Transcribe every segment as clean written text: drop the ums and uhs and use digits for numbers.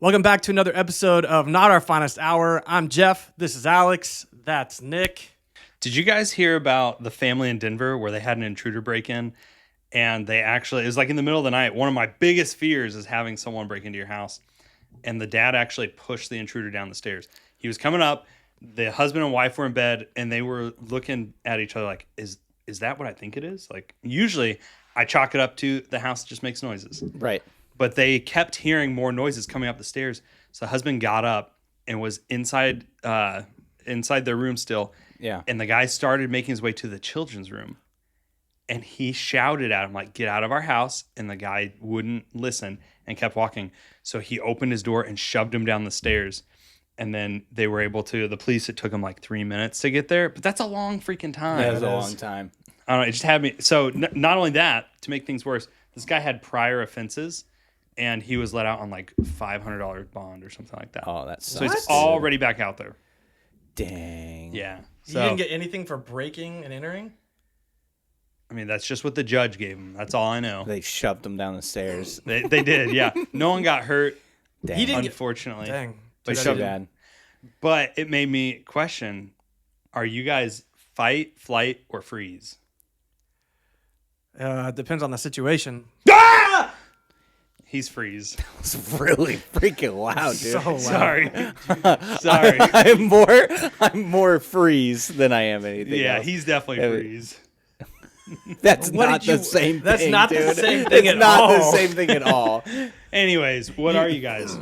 Welcome back to another episode of Not Our Finest Hour. I'm Jeff. This is Alex. That's Nick. Did you guys hear about the family in Denver where they had an intruder break in? And they actually, it was like in the middle of the night. One of my biggest fears is having someone break into your house. And the dad actually pushed the intruder down the stairs. He was coming up. The husband and wife were in bed and they were looking at each other like, is that what I think it is? Like, usually I chalk it up to the house just makes noises. Right. But they kept hearing more noises coming up the stairs. So the husband got up and was inside their room still. Yeah. And the guy started making his way to the children's room. And he shouted at him, like, get out of our house. And the guy wouldn't listen and kept walking. So he opened his door and shoved him down the stairs. And then they were able to, the police, it took them like 3 minutes to get there. But that's a long freaking time. That was a long time. I don't know. It just had me. So not only that, to make things worse, this guy had prior offenses. And he was let out on like $500 bond or something like that. Oh, that sucks. So he's already back out there. Dang. Yeah. So, you didn't get anything for breaking and entering? I mean, that's just what the judge gave him. That's all I know. They shoved him down the stairs. They did, yeah. No one got hurt, Dang. He didn't unfortunately. Dang. But, Too bad. but it made me question, are you guys fight, flight, or freeze? Depends on the situation. He's freeze. It's really freaking loud, dude. So loud. Sorry. Sorry. I'm more freeze than I am anything Yeah, else. he's definitely freeze. That's What not did you- the same that's thing, not the dude. same thing It's at not the all. same thing at all. Anyways, what are you guys?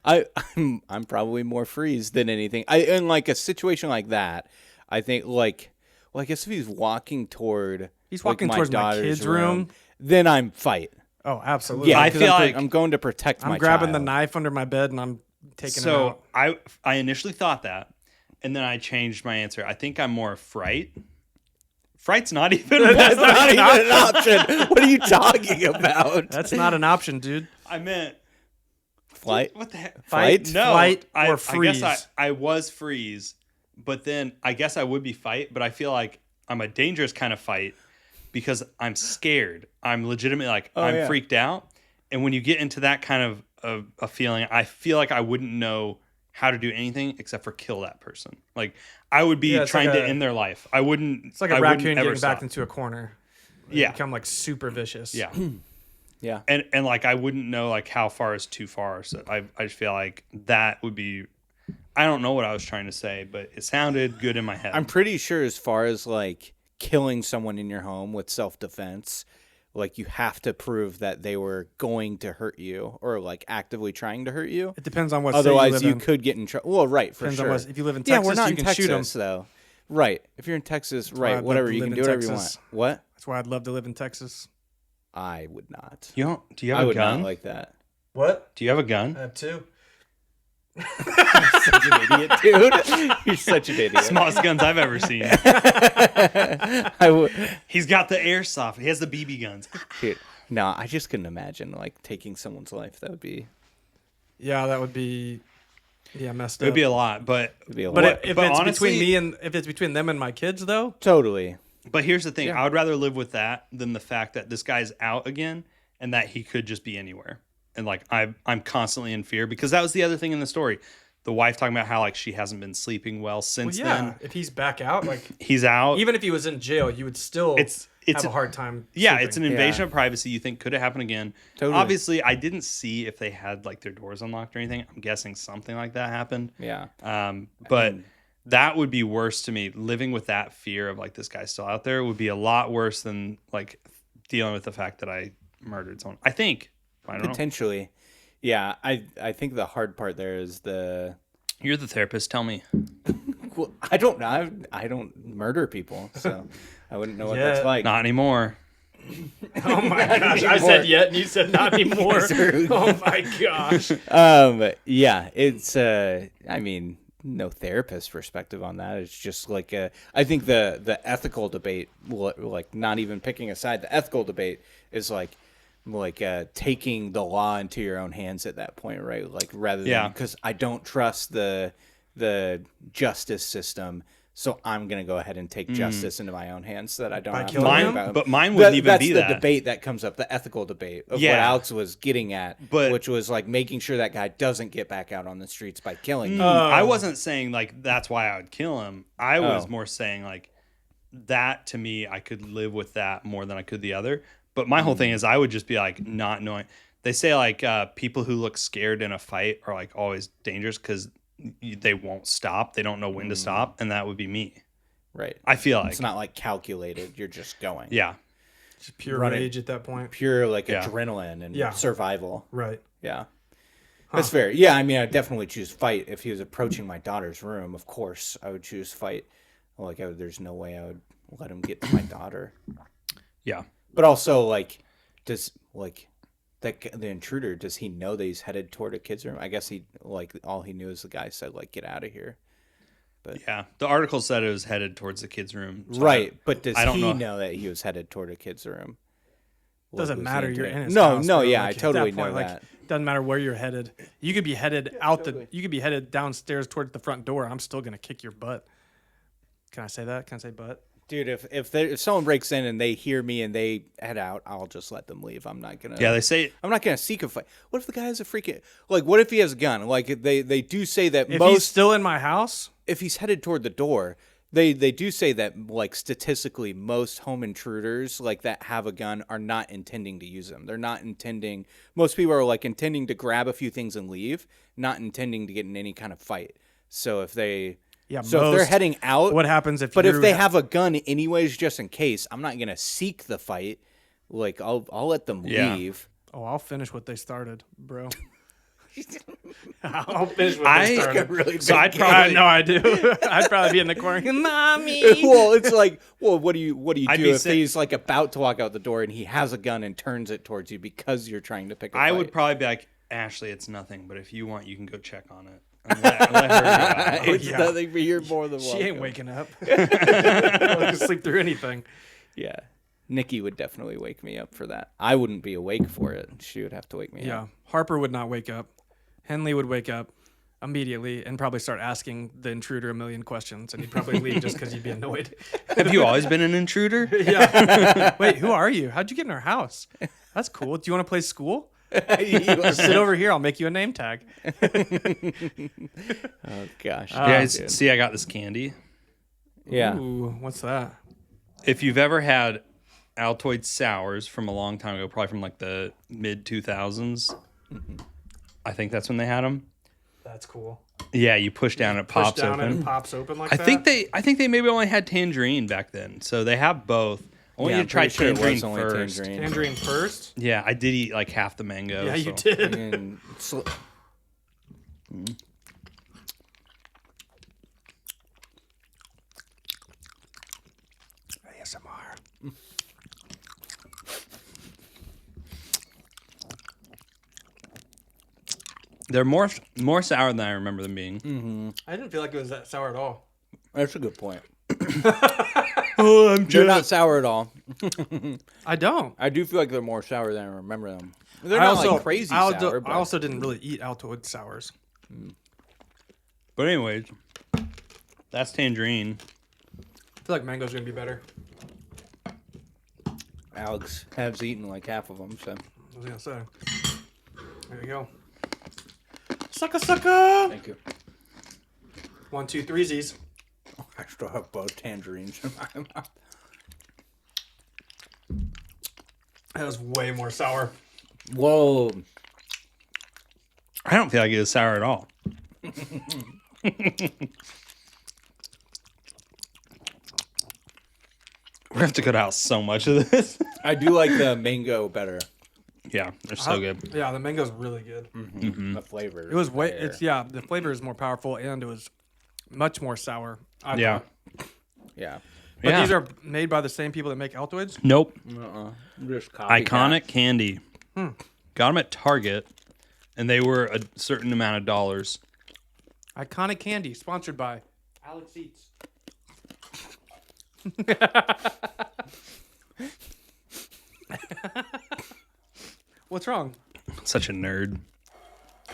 I'm probably more freeze than anything. In like a situation like that, I think like, well, I guess if he's walking toward towards my daughter's kid's room, then I'm fight. Oh, absolutely. Yeah, I 'cause feel like I'm going to protect my I'm grabbing the child. knife under my bed and I'm taking him out. So I initially thought that, and then I changed my answer. I think I'm more fright. Fright's not even That's not even an option. What are you talking about? That's not an option, dude. I meant Flight. what the heck? Fight? No, Flight, I or freeze. guess I was freeze, but then I guess I would be fight, but I feel like I'm a dangerous kind of fight because I'm scared. I'm legitimately like, I'm yeah. freaked out. And when you get into that kind of a feeling, I feel like I wouldn't know how to do anything except for kill that person. Like I would be Yeah, it's trying like to end their life. I wouldn't. It's like a I wouldn't raccoon ever getting stop. backed into a corner. Yeah. Become like super vicious. Yeah. Yeah. And like I wouldn't know like how far is too far. So I just feel like that would be. I don't know what I was trying to say, but it sounded good in my head. I'm pretty sure as far as like killing someone in your home with self-defense, like you have to prove that they were going to hurt you or like actively trying to hurt you. It depends on what Otherwise, state you you live in. could get in trouble. Well, right, for Depends on sure. what, if you live in Yeah, Texas, we're not you in can shoot them. Texas, though. Right. If you're in Texas, why I'd right, love whatever, to you live can in do whatever you want. Texas. What? That's why I'd love to live in Texas. I would not. Do you I have a would gun? not like that. What? Do you have a gun? I have two. Such an idiot, dude. You're such an idiot. Smallest guns I've ever seen. I would. He's got the airsoft. He has the BB guns. Dude, no, I just couldn't imagine like taking someone's life. That would be. Yeah, that would be messed It up. would be a lot, but It'd be a but lot. if but it's honestly- between me and if it's between them and my kids though, Totally. But here's the thing. Yeah. I would rather live with that than the fact that this guy's out again and that he could just be anywhere. And like I'm constantly in fear because that was the other thing in the story. The wife talking about how like she hasn't been sleeping well since then. if he's back out, like He's out. even if he was in jail, you would still It's have a hard time. yeah, sleeping. it's an invasion Yeah. of privacy you think could have happened again. Totally. Obviously, I didn't see if they had like their doors unlocked or anything. I'm guessing something like that happened. Yeah. But that would be worse to me. Living with that fear of like this guy's still out there would be a lot worse than like dealing with the fact that I murdered someone. I think. I don't know. Potentially. Yeah, I think the hard part there is the. You're the therapist. Tell me. Well, I don't know. I don't murder people, so I wouldn't know what Yeah. that's like. Not anymore. Oh my gosh! I said yet, and you said not anymore. Sir. Oh my gosh! Yeah, it's. I mean, no therapist perspective on that. It's just like I think the ethical debate, like not even picking a side, the ethical debate is like taking the law into your own hands at that point, right? Like rather than Yeah. because I don't trust the justice system, So I'm gonna go ahead and take justice into my own hands so that I don't have to killing worry him? about him. But mine wouldn't even that's be the that. debate that comes up, the ethical debate of what Yeah. Alex was getting at, But- which was like making sure that guy doesn't get back out on the streets by killing him. I wasn't saying like that's why I would kill him. I was Oh. more saying like that to me, I could live with that more than I could the other. But my whole thing is I would just be like not knowing. They say like people who look scared in a fight are like always dangerous because they won't stop. They don't know when to stop, and that would be me. Right. I feel like It's not like calculated. You're just going. yeah. Just pure Running. rage at that point. Pure like Yeah. adrenaline and Yeah. survival. Right. Yeah. That's fair. Yeah, I mean, I'd definitely choose fight. If he was approaching my daughter's room, of course, I would choose fight. Like, there's no way I would let him get to my daughter. Yeah. But also, like, does, like, the intruder, does he know that he's headed toward a kid's room? I guess he, like, all he knew is the guy said, like, get out of here. Yeah. The article said it was headed towards the kid's room. So Right. But does I don't he know. know that he was headed toward a kid's room? Like, Doesn't was matter. he You're doing- in his No, house, no, bro. yeah, Like, I at totally that know point, that. Like, doesn't matter where you're headed. You could be headed you could be headed downstairs towards the front door. I'm still gonna kick your butt. Can I say that? Can I say butt? Dude, if someone breaks in and they hear me and they head out, I'll just let them leave. I'm not gonna. Yeah, they say I'm not gonna seek a fight. What if the guy has a freaking like? What if he has a gun? Like they do say that If he's most still in my house, if he's headed toward the door, they do say that like statistically most home intruders like that have a gun are not intending to use them. They're not intending. Most people are like intending to grab a few things and leave, not intending to get in any kind of fight. So if they if they're most- heading out, what happens if? but if you they have a gun anyways, just in case, I'm not gonna seek the fight. Like I'll let them Yeah. leave. Oh, I'll finish what they started, bro. I'll finish what they I started. Really so I'd I probably know I do. I'd probably be in the corner, mommy. Well, it's like, well, what do you I'd do be if sick. he's like about to walk out the door and he has a gun and turns it towards you because you're trying to pick a I fight? would probably be like, Ashley, it's nothing, but if you want, you can go check on it. And let her go out. It's yeah. nothing, but you're more than She welcome. ain't waking up. I can sleep through anything. Yeah. Nikki would definitely wake me up for that. I wouldn't be awake for it. She would have to wake me Yeah, up. Harper would not wake up. Henley would wake up immediately and probably start asking the intruder a million questions, and he'd probably leave just because he'd be annoyed. Have you always been an intruder? Yeah. Wait, who are you? How'd you get in our house? That's cool. Do you want to play school? Sit over here. I'll make you a name tag. Oh gosh. Yeah, Dude. see, I got this candy. Yeah. Ooh, what's that? If you've ever had Altoid sours from a long time ago, probably from like the mid 2000s, I think that's when they had them. That's cool. Yeah, you push down, it Push pops down open. and it pops open like I that. think they maybe only had tangerine back then, so they have both. I want Yeah, you I'm to try pretty sure it tangerine was only first. tangerine. Tangerine first. Yeah, I did eat like half the mango. Yeah, you so- did. And ASMR. They're more sour than I remember them being. I didn't feel like it was that sour at all. that's a good point. Oh, I'm They're not sour at all. I don't. I do feel like they're more sour than I remember them. They're I not also, like crazy I sour, but I also didn't really eat Altoid sours. But anyways, that's tangerine. I feel like mango's gonna be better. Alex has eaten like half of them, so I was gonna say. There you go. Sucka sucka. thank you. 1, 2, 3 Z's. I still have both tangerines in my mouth. That was way more sour. Whoa. I don't feel like it was sour at all. We're gonna have to cut out so much of this. I do like the mango better. Yeah, they're so good. Yeah, the mango's really good. The flavor. It was way. It's the flavor is more powerful and it was much more sour. I Yeah. thought. Yeah. But Yeah. these are made by the same people that make Altoids. Nope. Just copycat. Iconic candy. Got them at Target, and they were a certain amount of dollars. Iconic candy, sponsored by Alex Eats. What's wrong? Such a nerd.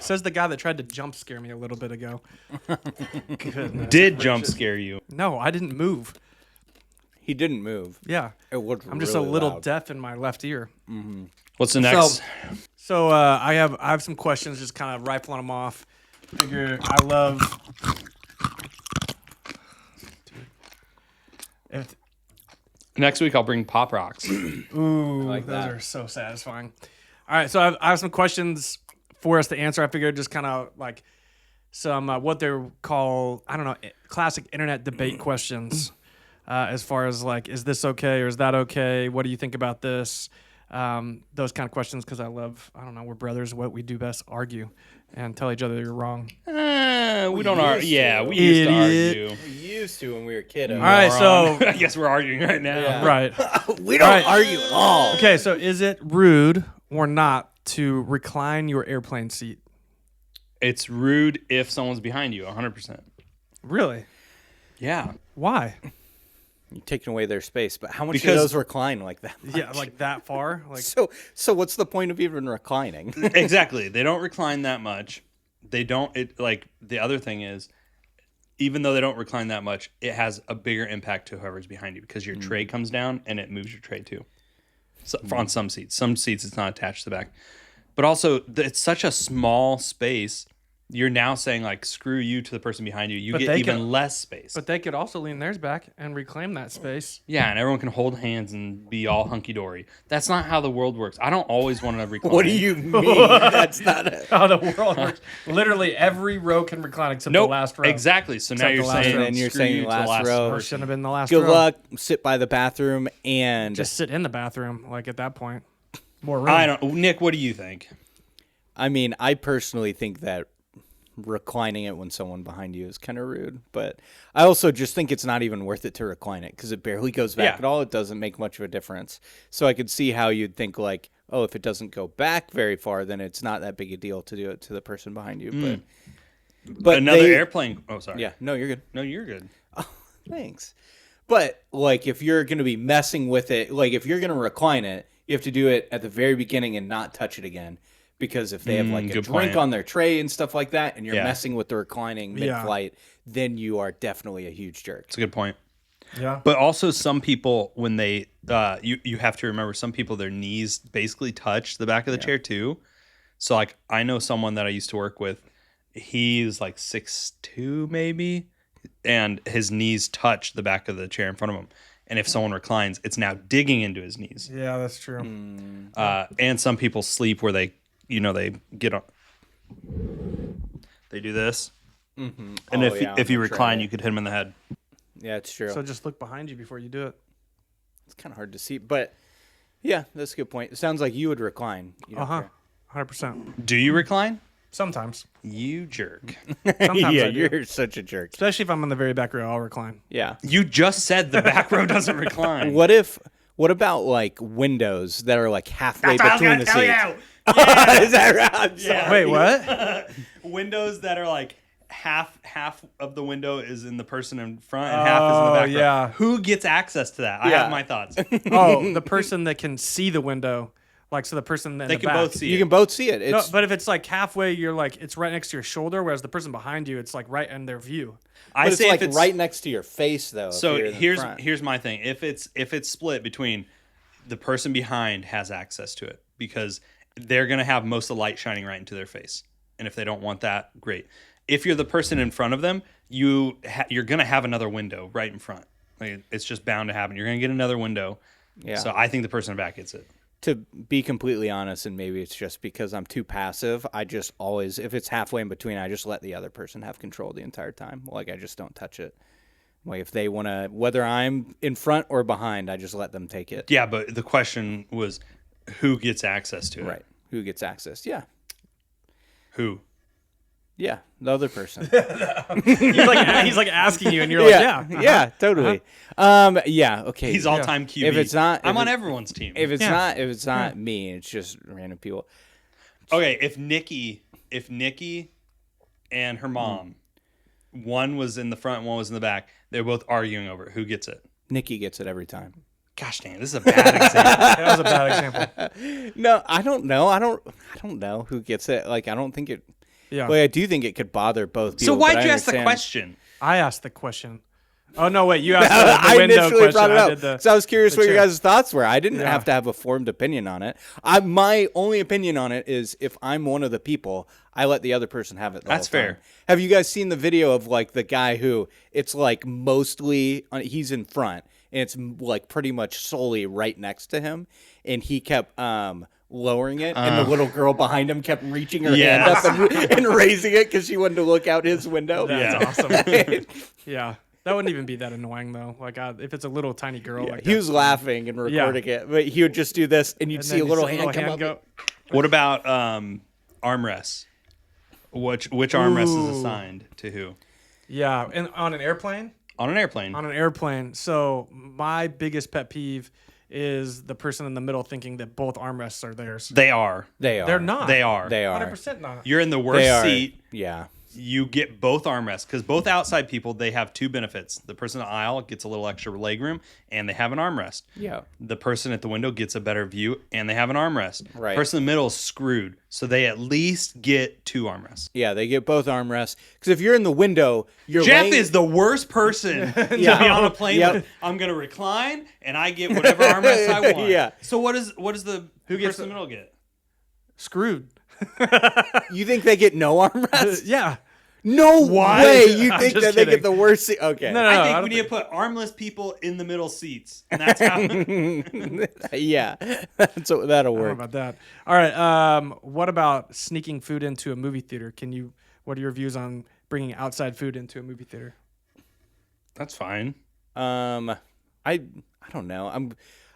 Says the guy that tried to jump scare me a little bit ago. Goodness. Did jump scare you? No, I didn't move. He didn't move. Yeah. It was I'm just really a little loud. deaf in my left ear. What's the next? So I have some questions, just kind of rifling them off. Figure I love. If, Next week I'll bring Pop Rocks. ooh, like those that. are so satisfying. All right, so I have some questions for us to answer. I figured just kind of like some what they call, I don't know, classic internet debate questions. As far as like, is this okay or is that okay? What do you think about this? Those kind of questions, because I don't know, we're brothers. What we do best, argue and tell each other you're wrong. We don't argue. used Yeah, to. we used to Idiot. argue. We used to when we were kiddos. All right, so I guess we're arguing right now. Yeah. right. We don't All right. argue at all. Okay, so is it rude or not to recline your airplane seat? It's rude if someone's behind you, 100%. Really? Yeah. Why? You're taking away their space, but how much Because- do those recline like that? Yeah, like that far? Like So what's the point of even reclining? Exactly. They don't recline that much. They don't, the other thing is, even though they don't recline that much, it has a bigger impact to whoever's behind you because your tray comes down and it moves your tray too. So, on some seats. Some seats it's not attached to the back. But also, it's such a small space. You're now saying, like, screw you to the person behind you. You But get they even can- less space. But they could also lean theirs back and reclaim that space. Yeah, and everyone can hold hands and be all hunky-dory. That's not how the world works. I don't always want to recline. What do you mean? That's not a... How the world works. Literally every row can recline except Nope, the last row. exactly. So now Except you're the last saying, row. And you're screw saying you the to last row. Or person. shouldn't have been the last Good row. luck. Sit by the bathroom and Just sit in the bathroom, like at that point. More room. I don't. Nick, what do you think? I mean, I personally think that reclining it when someone behind you is kind of rude, but I also just think it's not even worth it to recline it because it barely goes back Yeah. at all. It doesn't make much of a difference. So I could see how you'd think like, oh, if it doesn't go back very far, then it's not that big a deal to do it to the person behind you. But Another they- airplane. Oh, sorry. Yeah, no, you're good. No, you're good. Thanks. But like if you're going to be messing with it, like if you're going to recline it, you have to do it at the very beginning and not touch it again. Because if they have like a good drink point. on their tray and stuff like that, and you're Yeah. messing with the reclining mid-flight, then you are definitely a huge jerk. It's a good point. Yeah. But also, some people, when they, you have to remember, some people, their knees basically touch the back of the chair too. So, like, I know someone that I used to work with. He's like 6'2", maybe, and his knees touch the back of the chair in front of him. And if someone reclines, it's now digging into his knees. Yeah, that's true. And some people sleep where they, they get on. They do this, and Oh, if yeah, if you on the recline, tray. you could hit him in the head. Yeah, it's true. So just look behind you before you do it. It's kind of hard to see, but yeah, that's a good point. It sounds like you would recline. You don't Uh-huh. care. 100%. Do you recline? Sometimes. You jerk. Sometimes yeah, I do. you're such a jerk. Especially if I'm in the very back row, I'll recline. Yeah. You just said the back row doesn't recline. What about like windows that are like halfway between the seats? Is that right? I'm sorry. Wait, what? Windows that are like half of the window is in the person in front and half is in the back row. yeah. Who gets access to that? I Yeah. have my thoughts. Oh, the person that can see the window. Like, so the person in They the can back. both see You it. can both see it. No, It's but if it's like halfway, you're like, it's right next to your shoulder, whereas the person behind you, it's like right in their view. I but it's say like if it's right next to your face though. if So you're in the here's front. here's my thing. If it's split between the person behind has access to it because they're gonna have most of the light shining right into their face, and if they don't want that, great. If you're the person in front of them, you're gonna have another window right in front. Like, it's just bound to happen. You're gonna get another window. Yeah. So I think the person in back gets it. To be completely honest, and maybe it's just because I'm too passive, I just always, if it's halfway in between, I just let the other person have control the entire time. Like, I just don't touch it. Like, if they want to, whether I'm in front or behind, I just let them take it. Yeah, but the question was, who gets access to it? Right. Who gets access? Yeah. Who? Yeah. The other person. He's like asking you, and you're like, yeah. Yeah, totally. Yeah. Okay. He's all-time QB. If it's not, I'm if on it- everyone's team. If it's Yeah. not me, it's just random people. Okay, if Nikki and her mom, one was in the front, one was in the back, they're both arguing over it. Who gets it? Nikki gets it every time. Gosh dang, this is a bad example. That was a bad example. No, I don't know. I don't know who gets it. Like, I don't think it. Yeah. Well, I do think it could bother both people. So why'd but I you ask the understand- question? I asked the question. Oh no, wait, you asked the I window initially question. brought it I up did the. because I was curious the what your chair. guys' thoughts were. I didn't Yeah. have to have a formed opinion on it. My only opinion on it is if I'm one of the people, I let the other person have it. That's whole time. fair. Have you guys seen the video of like the guy who it's like mostly he's in front and it's like pretty much solely right next to him, and he kept lowering it, and the little girl behind him kept reaching her hand up and raising it because she wanted to look out his window. That's awesome. Yeah, that wouldn't even be that annoying though. Like if it's a little tiny girl, like He was laughing and recording it, but he would just do this, and you'd see a little hand come up. go. What about armrests? Which armrest is assigned to who? Yeah, and on an airplane. On an airplane. On an airplane. So my biggest pet peeve is the person in the middle thinking that both armrests are theirs. They are. They are. They're not. They are. They are. 100% not. You're in the They worst are. seat. Yeah. You get both armrests because both outside people, they have two benefits. The person in the aisle gets a little extra leg room and they have an armrest. Yeah. The person at the window gets a better view and they have an armrest. Right. Person in the middle is screwed. So they at least get two armrests. Yeah, they get both armrests. Because if you're in the window, you're Jeff laying... is the worst person to be on a plane. Yep. With, I'm going to recline and I get whatever armrest I want. Yeah. So what does the Who gets person in the middle get? Screwed. You think they get no armrests? Yeah. No way. You I'm think just that they kidding. get the worst seat? Okay. No, I I think don't we need to put armless people in the middle seats. And that's how. Yeah. That'll I don't know work. about that. All right. What about sneaking food into a movie theater? What are your views on bringing outside food into a movie theater? That's fine. I don't know.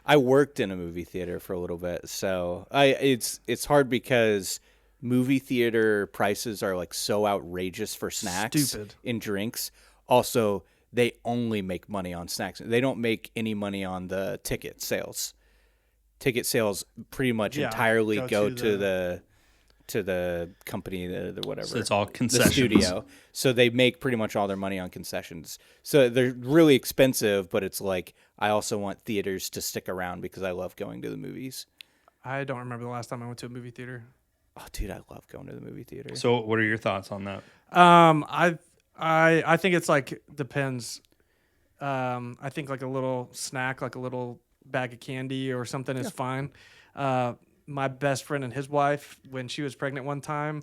I worked in a movie theater for a little bit, so it's hard because movie theater prices are like so outrageous for snacks Stupid. and drinks. Also, they only make money on snacks. They don't make any money on the ticket sales. Ticket sales pretty much entirely go to the company, the whatever. So it's all The concessions. studio. So they make pretty much all their money on concessions. So they're really expensive, but it's like I also want theaters to stick around because I love going to the movies. I don't remember the last time I went to a movie theater. Oh, dude, I love going to the movie theater. So what are your thoughts on that? I think it's like depends. I think like a little snack, like a little bag of candy or something is fine. My best friend and his wife, when she was pregnant one time,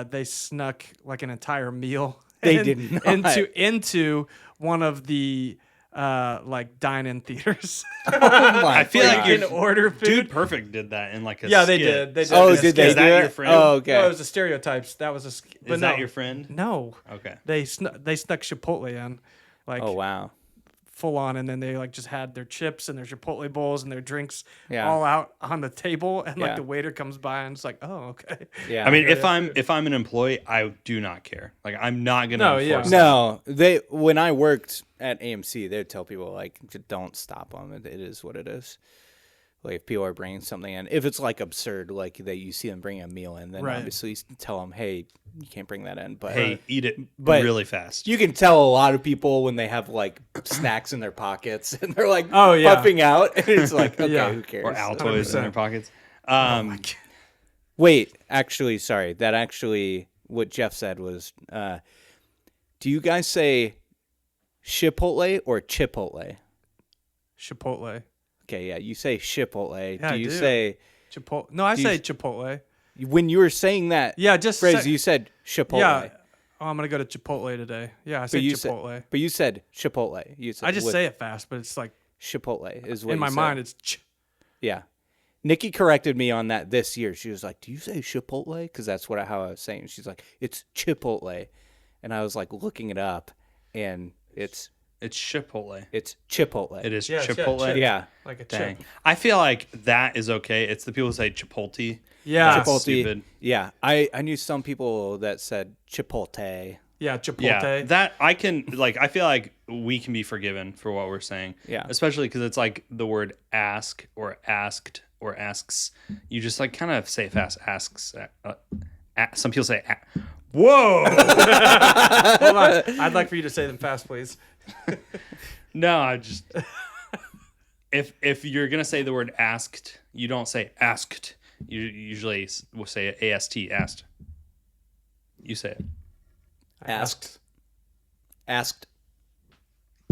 they snuck like an entire meal. They did not. into one of the like dine-in theaters. Oh my! I feel like you your can order food. Dude Perfect did that in like a Yeah, they skit. did. They did. Oh, Is did they Is do that it? your friend? Oh, okay. No, it was the stereotypes. That was but Is no, that your friend? No, Okay. they snuck Chipotle in, like Oh wow! full on, and then they like just had their chips and their Chipotle bowls and their drinks Yeah. all out on the table, and like Yeah. the waiter comes by and it's like, oh okay. Yeah. I mean, if I'm an employee, I do not care. Like I'm not gonna No, enforce yeah. that. No, when I worked at AMC, they would tell people like, just don't stop them. It is what it is. Like if people are bringing something in, if it's like absurd, like that you see them bringing a meal in, then Right. obviously you tell them, hey, you can't bring that in. But Hey, eat it But- really fast. you can tell a lot of people when they have like snacks in their pockets and they're like Oh, yeah. puffing out, and it's like, okay, Yeah. who cares? Or Altoids in their pockets. Wait, actually, sorry. That actually, what Jeff said was, do you guys say Chipotle or Chipotle? Chipotle. Okay, yeah, you say Chipotle. Yeah, do I you do. say Chipotle. No, I Do you- say Chipotle. when you were saying that Yeah, just phrase, say- you said Chipotle? Yeah. Oh, I'm gonna go to Chipotle today. Yeah, I say you Chipotle. Said, but you said Chipotle. You said I just with- say it fast, but it's like Chipotle is what in you my said. mind it's Yeah. Nikki corrected me on that this year. She was like, "Do you say Chipotle?" Because that's how I was saying. She's like, "It's Chipotle," and I was like looking it up, and it's Chipotle. Chipotle. It is Yeah, it's- yeah, Chipotle. chip. Yeah. like a Dang. chip. I feel like that is okay. It's the people who say Chipotle. Yeah. That's Chipotle. stupid. Yeah, I knew some people that said Chipotle. Yeah, Chipotle. Yeah, that I can like. I feel like we can be forgiven for what we're saying. Yeah. especially because it's like the word ask or asked or asks. You just like kind of say it fast. Asks. Some people say. Whoa. Hold on. I'd like for you to say them fast, please. No, I just. If you're gonna say the word asked, you don't say asked. You usually will say AST, asked. You say it. Asked. Asked.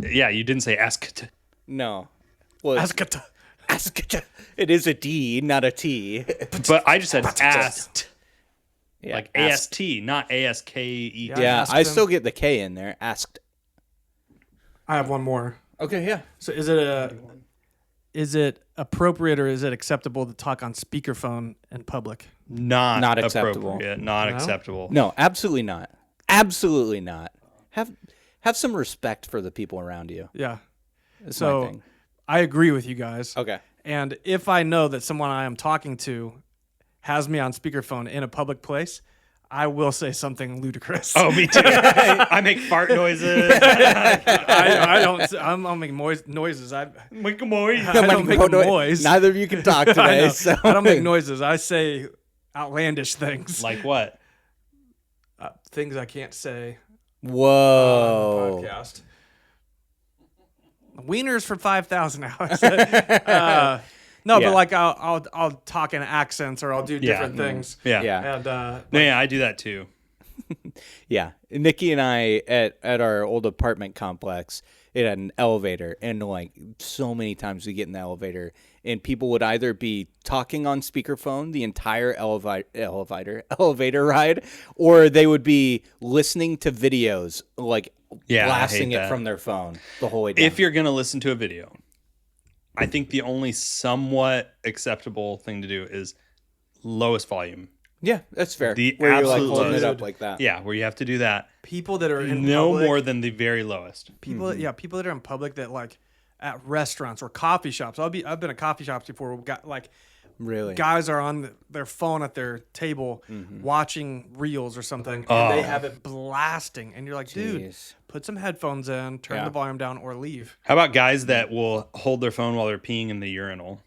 Yeah, you didn't say asked. No. Well, Asked. asked. It is a D, not a T. But I just said asked. Yeah, Like asked. AST, not ASKET. Yeah. Yeah, Asked I them. still get the K in there. Asked. I have one more. Okay, yeah. So is it appropriate or is it acceptable to talk on speakerphone in public? Not acceptable. appropriate, not No? acceptable. No, absolutely not. Absolutely not. Have some respect for the people around you. Yeah. That's So my thing. I agree with you guys. Okay. And if I know that someone I am talking to has me on speakerphone in a public place, I will say something ludicrous. Oh, me too. I make fart noises. I don't. I'll make noises. Make a noise. I don't make a noise. Neither of you can talk I today. know. So I don't make noises. I say outlandish things. Like what? Things I can't say on Whoa. the podcast. Wieners for 5,000 hours. No, Yeah. but like I'll talk in accents or I'll do different things. Yeah. Yeah. And No, yeah, I do that too. Yeah. Nikki and I at our old apartment complex, it had an elevator, and like so many times we get in the elevator and people would either be talking on speakerphone the entire elevator ride, or they would be listening to videos, like Yeah, I blasting hate it that. from their phone the whole way down. If you're going to listen to a video, I think the only somewhat acceptable thing to do is lowest volume. Yeah, that's fair. The where you're like absolute holding it lowest. up like that. Yeah, where you have to do that. people that are in No public, more than the very lowest. people people that are in public that like at restaurants or coffee shops. I've been at coffee shops before where we got like Really. guys are on their phone at their table watching reels or something, Oh. and they have it blasting, and you're like, dude, Jeez. put some headphones in, turn Yeah. the volume down, or leave. How about guys that will hold their phone while they're peeing in the urinal?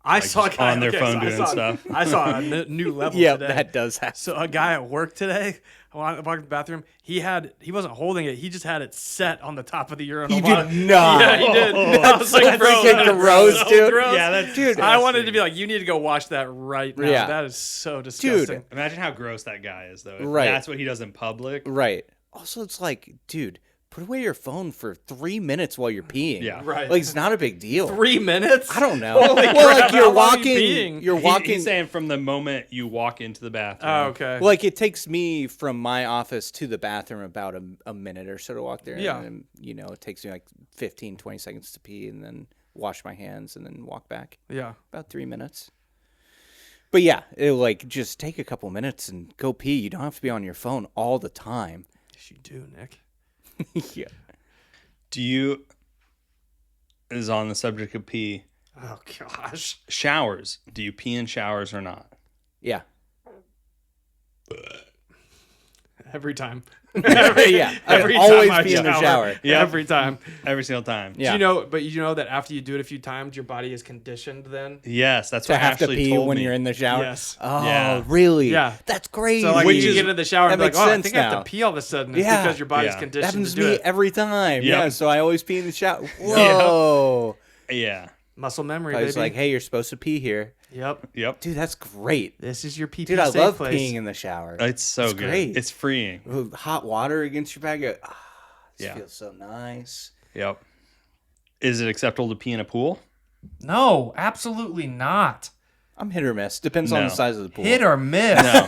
I saw a just guy on their phone doing stuff. I saw a new level Yeah, today. that does happen. So a guy at work today, when I walked to the bathroom, he wasn't holding it. He just had it set on the top of the urinal. He did not. Yeah, he did. I was like, That's bro, freaking that is gross, so dude. gross. Yeah, that's Dude, I wanted to be like, you need to go watch that right now. Yeah. That is so disgusting. Imagine how gross that guy is, though. If Right. that's what he does in public. Right. Also, it's like, dude, put away your phone for 3 minutes while you're peeing. Yeah. Right. Like, it's not a big deal. 3 minutes? I don't know. Holy well, crap, like how you're long are you walking. peeing? You're walking. He's saying from the moment you walk into the bathroom. Oh, okay. Like it takes me from my office to the bathroom about a minute or so to walk there. Yeah. And then, it takes me like 15, 20 seconds to pee and then wash my hands and then walk back. Yeah. About 3 minutes. But yeah, just take a couple minutes and go pee. You don't have to be on your phone all the time. Yes, you do, Nick. Yeah. Do you, is on the subject of pee, Oh, gosh. showers. Do you pee in showers or not? Yeah. Every time. Yeah. I Every always time I pee in the shower. Yep. Every time. Every single time. Yeah. But you know that after you do it a few times, your body is conditioned then? Yes, that's To what have to Ashley pee told when me. you're in the shower. Yes. Oh, Yeah. really? Yeah. That's crazy. So like Which when you is- get into the shower and that be like, makes oh, I sense think I have now. to pee all of a sudden. It's Yeah. because your body's Yeah. That conditioned happens to to do me it. every time. Yep. Yeah, so I always pee in the shower. Whoa. Yeah. Muscle memory, I baby. was like, hey, you're supposed to pee here. Yep. Yep. Dude, that's great. This is your PP Dude, I safe love place. peeing in the shower. It's so It's good. great. It's freeing. With hot water against your back. This Yeah. feels so nice. Yep. Is it acceptable to pee in a pool? No, absolutely not. I'm hit or miss. Depends on No. the size of the pool. Hit or miss. No.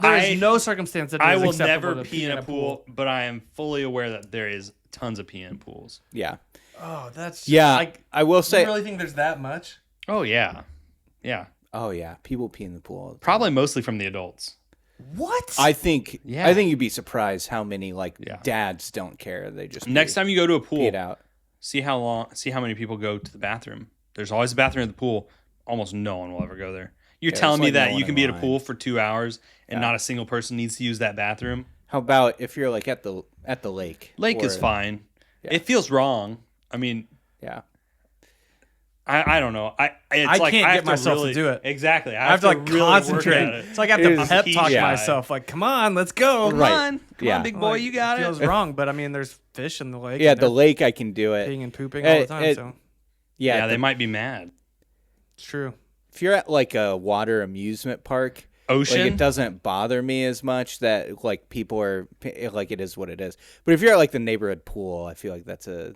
There's no circumstance that I is will acceptable never to pee in a pool, but I am fully aware that there is tons of pee in pools. Yeah. Oh, that's Yeah. Like, I will you say. really think there's that much? Oh, yeah. Yeah. Oh, yeah. People pee in the pool all the time. Probably mostly from the adults. What? I think Yeah. you'd be surprised how many dads don't care. They just Next time you go to a pee pool, it out. see how many people go to the bathroom. There's always a bathroom at the pool. Almost no one will ever go there. You're Yeah, telling it's me like no that one you can in be at a line. pool for 2 hours and not a single person needs to use that bathroom? How about if you're like at the lake? Lake is Or- fine. It feels wrong. I mean, Yeah. I don't know. I can't get have myself to really- do it. Exactly. I have to like really work at concentrate. it. It's like I have It to is- pep I'm a talk pee guy. myself. Like, come on, let's go. Right. Come Yeah. on, big boy, you got it it. feels wrong, but I mean, there's fish in the lake. Yeah, and the they're lake I can do it. peeing and pooping all the time. it- So Yeah, Yeah, they might be mad. it's true. if you're at like a water amusement park, Ocean? Like, it doesn't bother me as much that like people are like, it is what it is. But if you're at like the neighborhood pool, I feel like that's I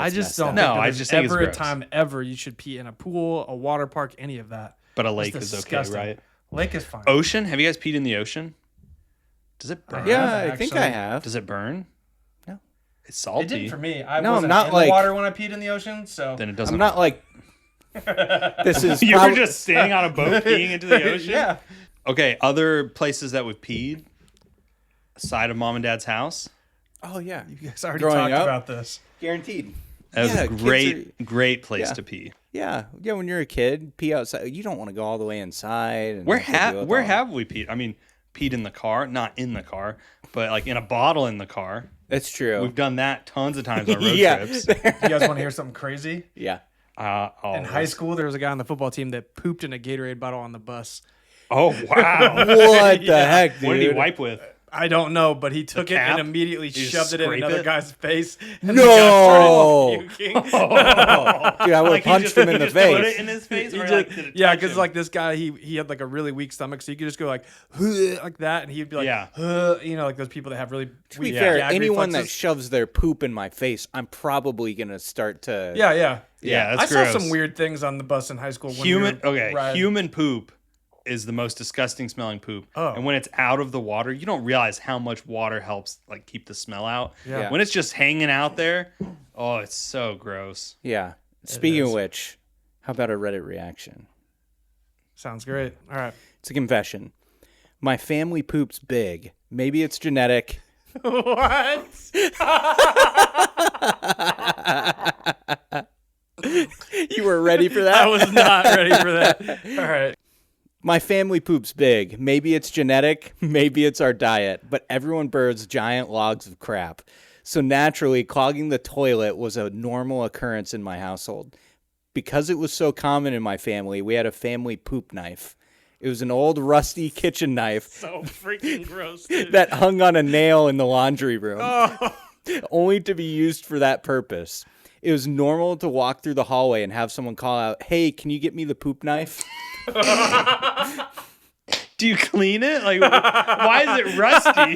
just messed don't up. think No, that I there's just think it's ever a gross. time ever you should pee in a pool, a water park, any of that. But a It's lake is okay, disgusting. right? Lake is fine. Ocean? Have you guys peed in the ocean? Does it burn? Yeah, haven't, I think actually. I have. Does it burn? No. It's salty. It didn't for me. I No, wasn't not in like- the water when I peed in the ocean, so Then it doesn't. I'm not like. This is. You were prob- just standing on a boat peeing into the ocean? yeah. Okay, other places that we've peed aside of mom and dad's house. Oh yeah, You guys already Growing talked up? about this. guaranteed. That was Yeah, a kids great place yeah. to pee. Yeah. When you're a kid, pee outside. You don't want to go all the way inside. And Where have to deal with where all- have we peed? I mean, peed in the car, not in the car, but like in a bottle in the car. That's true. We've done that tons of times on road yeah. trips. You guys want to hear something crazy? yeah. In high school, there was a guy on the football team that pooped in a Gatorade bottle on the bus. Oh wow! What the heck, dude? What did he wipe with? I don't know, but he took it cap? and immediately You just shoved it in scrape another it? guy's face. And No! the guy started puking. Dude, I would have Like, he punched just- him he in the just Put it face. in his face, He or just- like did it yeah, touch because him? like this guy, he had like a really weak stomach, so you could just go like like that, and he'd be like, Yeah. you know, like those people that have really To be weak fair, gag anyone that reflexes. shoves their poop in my face, I'm probably gonna start to. yeah. Yeah, I that's saw gross. some weird things on the bus in high school. When Human, we were okay, riding. human poop is the most disgusting smelling poop. Oh. And when it's out of the water, you don't realize how much water helps like keep the smell out. Yeah. When it's just hanging out there, oh, it's so gross. Yeah. Speaking of is. which, how about a Reddit reaction? Sounds great. All right. It's a confession. My family poops big. Maybe it's genetic. What? You were ready for that? I was not ready for that. All right. My family poops big. Maybe it's genetic, maybe it's our diet, but everyone births giant logs of crap. So naturally, clogging the toilet was a normal occurrence in my household. Because it was so common in my family, we had a family poop knife. It was an old rusty kitchen knife So freaking gross, dude. that hung on a nail in the laundry room, Oh. only to be used for that purpose. It was normal to walk through the hallway and have someone call out, "Hey, can you get me the poop knife?" Do you clean it? Like, why is it rusty?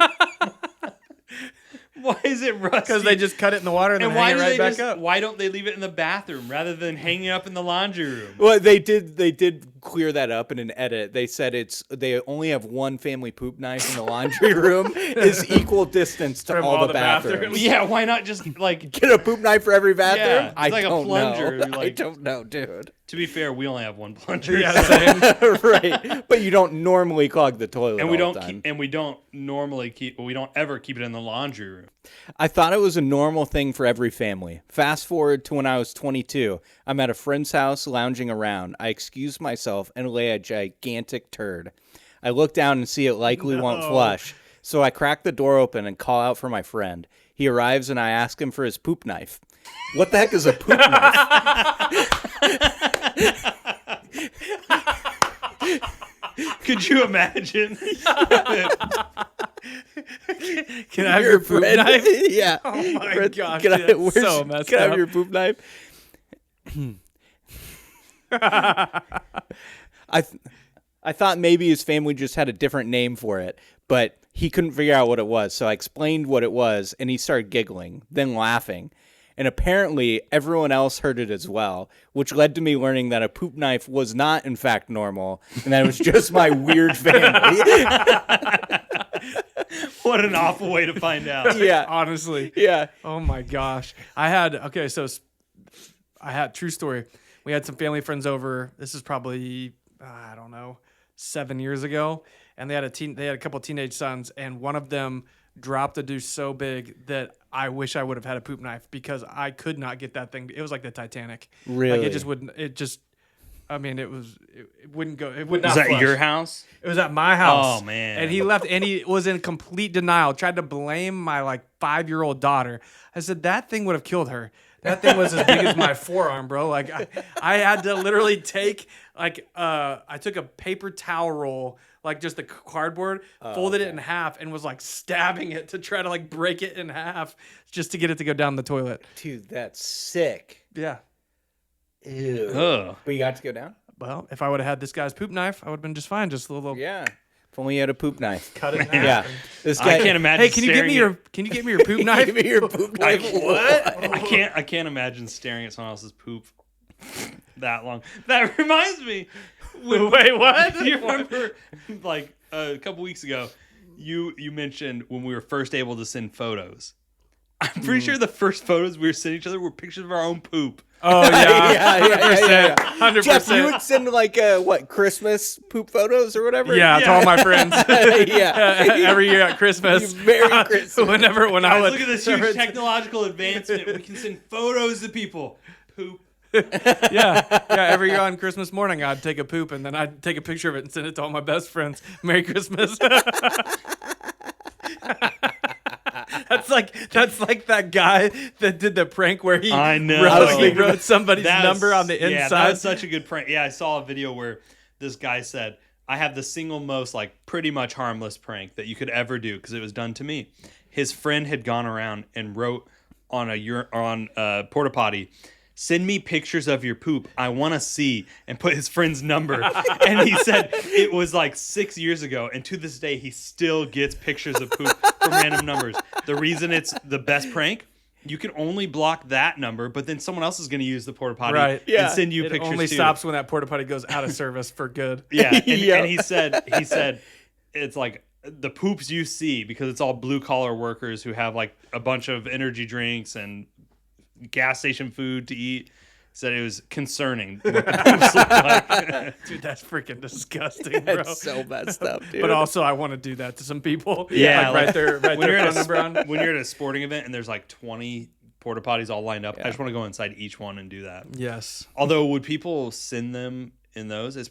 Why is it rusty? Because they just cut it in the water and, and then why hang it do right they back just, up. why don't they leave it in the bathroom rather than hanging up in the laundry room? Well, they did clear that up in an edit. They said they only have one family poop knife in the laundry room is equal distance to From all all the the bathrooms. bathrooms. Yeah, why not just like? Get a poop knife for every bathroom? Yeah, it's I like a don't plunger, know. I like- don't know, dude. To be fair, we only have one plunger. Yeah, same. Right, but you don't normally clog the toilet. and we all don't the time. we don't normally keep. We don't ever keep it in the laundry room. I thought it was a normal thing for every family. Fast forward to when I was 22. I'm at a friend's house lounging around. I excuse myself and lay a gigantic turd. I look down and see it likely won't flush. So I crack the door open and call out for my friend. He arrives and I ask him for his poop knife. What the heck is a poop knife? Could you imagine? Can I have your poop friend- knife? Yeah. Oh my Friend, gosh, can dude, that's where's- so messed can I have up. your poop knife? I thought maybe his family just had a different name for it, but he couldn't figure out what it was. So I explained what it was, and he started giggling, then laughing. And apparently everyone else heard it as well, which led to me learning that a poop knife was not, in fact, normal, and that it was just my weird family. What an awful way to find out. Yeah. Honestly. Yeah. Oh my gosh. True story. We had some family friends over. This is probably, I don't know, 7 years ago. And they had a couple teenage sons, and one of them dropped a douche so big that I wish I would have had a poop knife because I could not get that thing. It was like the Titanic. Really? Like it wouldn't go. It would not Was that flush. your house? It was at my house. Oh, man. And he left, and he was in complete denial. Tried to blame my like 5-year-old daughter. I said that thing would have killed her. That thing was as big as my forearm, bro. Like I had to literally take I took a paper towel roll, like just the cardboard, folded it in half, and was like stabbing it to try to like break it in half just to get it to go down the toilet. Dude, that's sick. Yeah. Ew. Ugh. But you got to go down? Well, if I would have had this guy's poop knife, I would have been just fine. Just a little Yeah. If only you had a poop knife. cut it in half. Yeah. and- This I guy. can't imagine. Hey, can you give me your poop knife? Give me your poop knife. What? I can't imagine staring at someone else's poop that long. That reminds me. Wait, what? Do you remember, like a couple weeks ago, you mentioned when we were first able to send photos. I'm pretty sure the first photos we were sending each other were pictures of our own poop. Oh yeah, yeah. 100%. Jeff, you would send like Christmas poop photos or whatever. Yeah, to all my friends. Yeah. Every year at Christmas. Merry Christmas. When I Guys, would look at this huge technological advancement. We can send photos to people. Poop. yeah. Every year on Christmas morning, I'd take a poop and then I'd take a picture of it and send it to all my best friends. Merry Christmas. That's like that guy that did the prank where he I know. wrote somebody's number on the inside. Yeah, that was such a good prank. Yeah, I saw a video where this guy said, I have the single most like pretty much harmless prank that you could ever do because it was done to me. His friend had gone around and wrote on a porta potty, send me pictures of your poop. I want to see, and put his friend's number. And he said it was like 6 years ago. And to this day, he still gets pictures of poop from random numbers. The reason it's the best prank, you can only block that number, but then someone else is going to use the porta potty Right. and send you It pictures only too. stops when that porta potty goes out of service for good. Yeah. And, Yep. and he said it's like the poops you see, because it's all blue collar workers who have like a bunch of energy drinks and gas station food to eat. Said it was concerning what the poops look like. Dude, that's freaking disgusting, bro. That's so messed up, dude. But also, I want to do that to some people. Yeah, like, like, right when there, you're phone number on. when you're at a sporting event and there's like 20 porta potties all lined up, I just want to go inside each one and do that. Yes. Although, would people send them in those? It's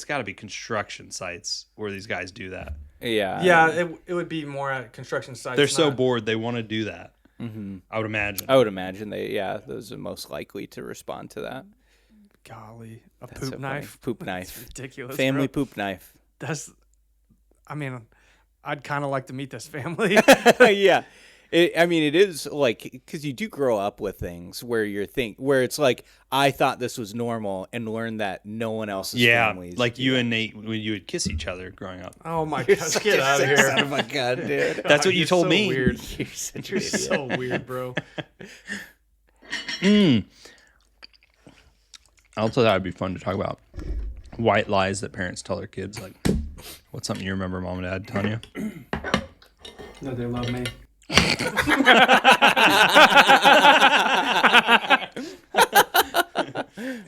got to be construction sites where these guys do that. Yeah. Yeah, it would be more at construction sites. They're so not- bored they want to do that. Mm-hmm. I would imagine. I would imagine those are most likely to respond to that. Golly, a That's poop so funny. knife. Poop That's knife. ridiculous. Family bro. poop knife. I mean, I'd kind of like to meet this family. Yeah. It is like, because you do grow up with things where where it's like, I thought this was normal and learned that no one else's families. like do you that. and Nate when you would kiss each other growing up. Oh my gosh, get out of Son here. of a gun, dude. That's what you You're told so me. Weird. You're such an You're idiot. so weird, bro. Also, that would be fun to talk about. White lies that parents tell their kids. Like, what's something you remember mom and dad telling you? No, they love me.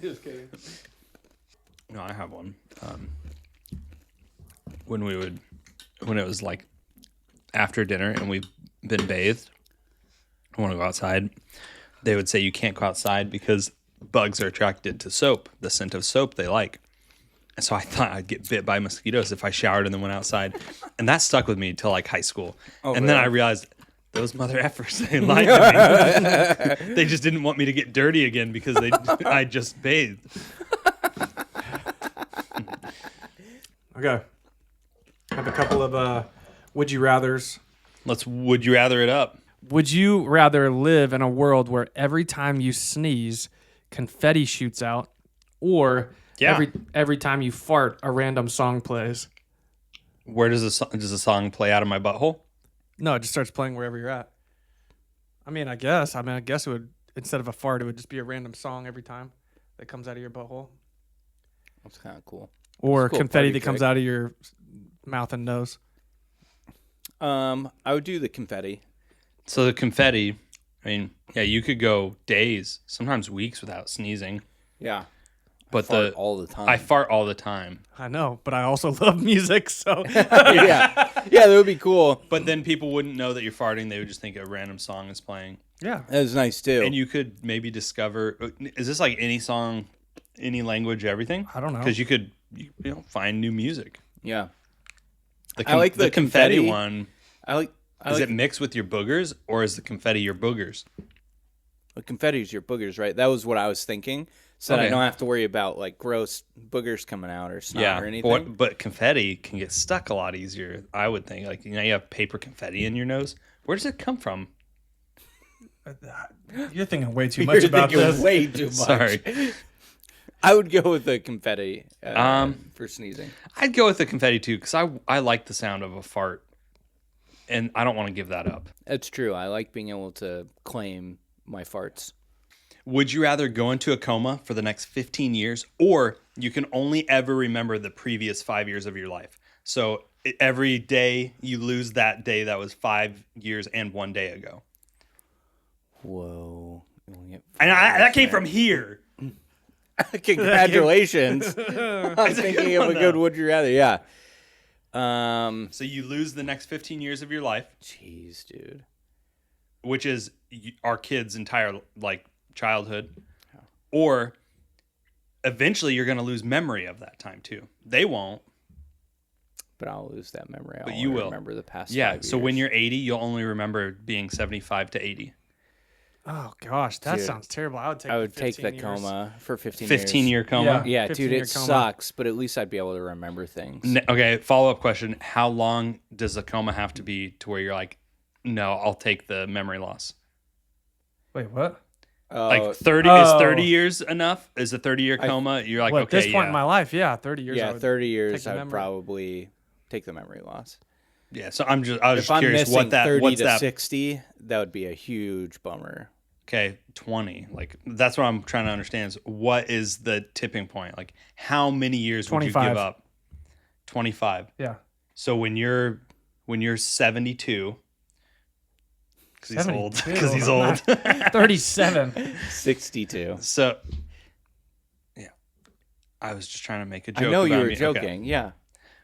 Just kidding. No, I have one. When it was like after dinner and we've been bathed, I want to go outside. They would say you can't go outside because bugs are attracted to soap, the scent of soap they like. And so I thought I'd get bit by mosquitoes if I showered and then went outside. And that stuck with me until like high school. And then I realized those mother effers, they lied to me. They just didn't want me to get dirty again because I just bathed. Okay. I have a couple of would you rathers. Would you rather it up? Would you rather live in a world where every time you sneeze, confetti shoots out, or every time you fart, a random song plays? Where does the song play out of my butthole? No, it just starts playing wherever you're at. I guess it would, instead of a fart, it would just be a random song every time that comes out of your butthole. That's kind of cool. Or Cool confetti party that comes trick. out of your mouth and nose. I would do the confetti. So the confetti, you could go days, sometimes weeks without sneezing. Yeah. But Fart all the time. I fart all the time. I know, but I also love music, so yeah. Yeah, that would be cool. But then people wouldn't know that you're farting. They would just think a random song is playing. yeah. That was nice too. And you could maybe discover, is this like any song, any language, everything? I don't know. Because you could find new music. yeah. I like the confetti confetti. one. Is Is it mixed with your boogers, or is the confetti your boogers? the confetti's your boogers, right? That was what I was thinking. So that I Okay. don't have to worry about like gross boogers coming out or snot or anything. But confetti can get stuck a lot easier, I would think. Like, you have paper confetti in your nose. Where does it come from? You're thinking way too much You're about thinking this. way too much. Sorry. I would go with the confetti for sneezing. I'd go with the confetti too, because I like the sound of a fart, and I don't want to give that up. That's true. I like being able to claim my farts. Would you rather go into a coma for the next 15 years, or you can only ever remember the previous 5 years of your life? So every day you lose that day that was 5 years and 1 day ago. Whoa. And that came from here. Congratulations. I'm thinking of a good would you rather. Yeah. So you lose the next 15 years of your life. Jeez, dude. Which is our kids' entire childhood. Or eventually you're going to lose memory of that time too. They won't. But I'll lose that memory. But you will remember the past 5 years. So when you're 80, you'll only remember being 75 to 80. Oh gosh, that Dude, sounds terrible. I would take the years. coma for 15 years. 15-year coma? Yeah, 15 dude, year it coma. sucks, but at least I'd be able to remember things. Okay, follow-up question. How long does a coma have to be to where you're like, no, I'll take the memory loss? Wait, what? Like 30 is 30 years enough? Is a 30-year coma? You're like, Well, okay, at this point in my life, 30 years. Yeah, 30 years, the I'd memory. probably take the memory loss. Yeah, so I was just If I'm curious missing 30 what's to that 60, that would be a huge bummer. Okay, 20. Like that's what I'm trying to understand is what is the tipping point? Like how many years would you 25. give up? 25. Yeah. So when you're 72 cuz he's old 72. cuz he's old. 37. 62. So yeah. I was just trying to make a joke I know you about were me. joking, Okay. yeah.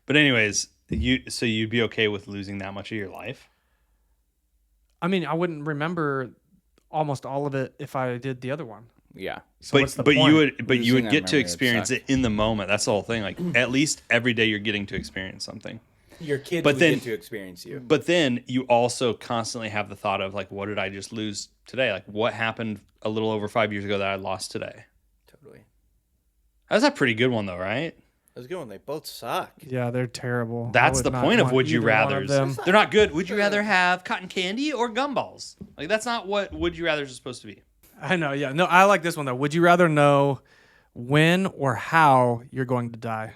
But anyways, you'd be okay with losing that much of your life? I mean, I wouldn't remember almost all of it if I did the other one. Yeah. So what's the but point? you would Losing that get to memory would experience suck. it in the moment. That's the whole thing. Like at least every day you're getting to experience something. Your kids But would then- get to experience you. But then you also constantly have the thought of like, what did I just lose today? Like what happened a little over 5 years ago that I lost today? Totally. That's a pretty good one though, right? That's a good one. They both suck. Yeah, they're terrible. That's I would the not point of want would you either one of rather's. them. They're not good. Would you rather have cotton candy or gumballs? Like that's not what would you rather's supposed to be. I know. Yeah. No, I like this one though. Would you rather know when or how you're going to die?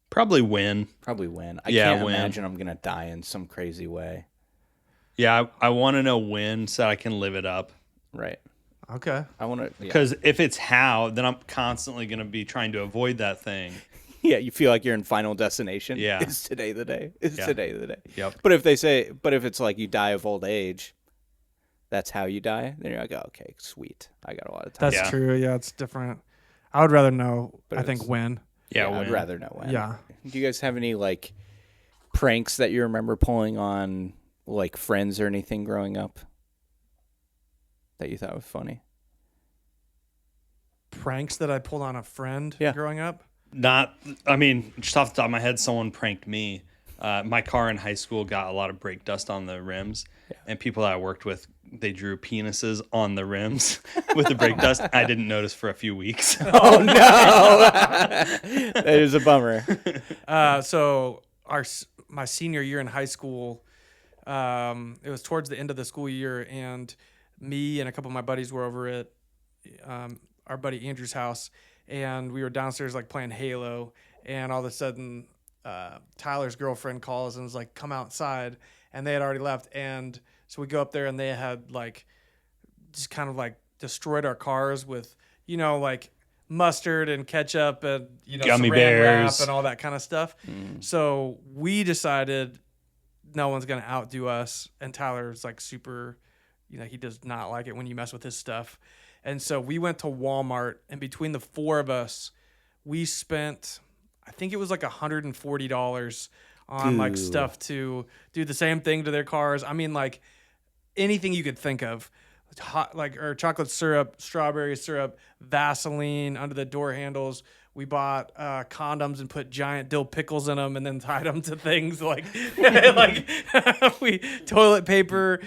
Probably win. Probably win. I Yeah, can't win. imagine I'm going to die in some crazy way. Yeah, I want to know when so I can live it up. Right. Okay. I want to. Because if it's how, then I'm constantly going to be trying to avoid that thing. Yeah, you feel like you're in Final Destination. Yeah. Is today the day? Is Yeah. today the day? Yep. But if it's like you die of old age, that's how you die, then you're like, oh, okay, sweet. I got a lot of time. That's Yeah. true. Yeah, it's different. I would rather know. But I think it's- when. Yeah, I'd win. rather know when. Yeah. Do you guys have any like pranks that you remember pulling on like friends or anything growing up that you thought was funny? Pranks that I pulled on a friend Yeah. growing up. Just off the top of my head, someone pranked me. My car in high school got a lot of brake dust on the rims, and people that I worked with, they drew penises on the rims with the brake dust. I didn't notice for a few weeks. Oh no, that is a bummer. So my senior year in high school, it was towards the end of the school year, and me and a couple of my buddies were over at our buddy Andrew's house, and we were downstairs like playing Halo, and all of a sudden Tyler's girlfriend calls and was like, come outside, and they had already left, and so we go up there and they had like just kind of like destroyed our cars with, like mustard and ketchup and, Gummy saran bears. wrap and all that kind of stuff. So we decided no one's going to outdo us. And Tyler's like super, he does not like it when you mess with his stuff. And so we went to Walmart, and between the four of us, we spent, I think it was like $140 on like stuff to do the same thing to their cars. I mean, like anything you could think of. Or chocolate syrup, strawberry syrup, Vaseline under the door handles. We bought condoms and put giant dill pickles in them and then tied them to things like we toilet paper.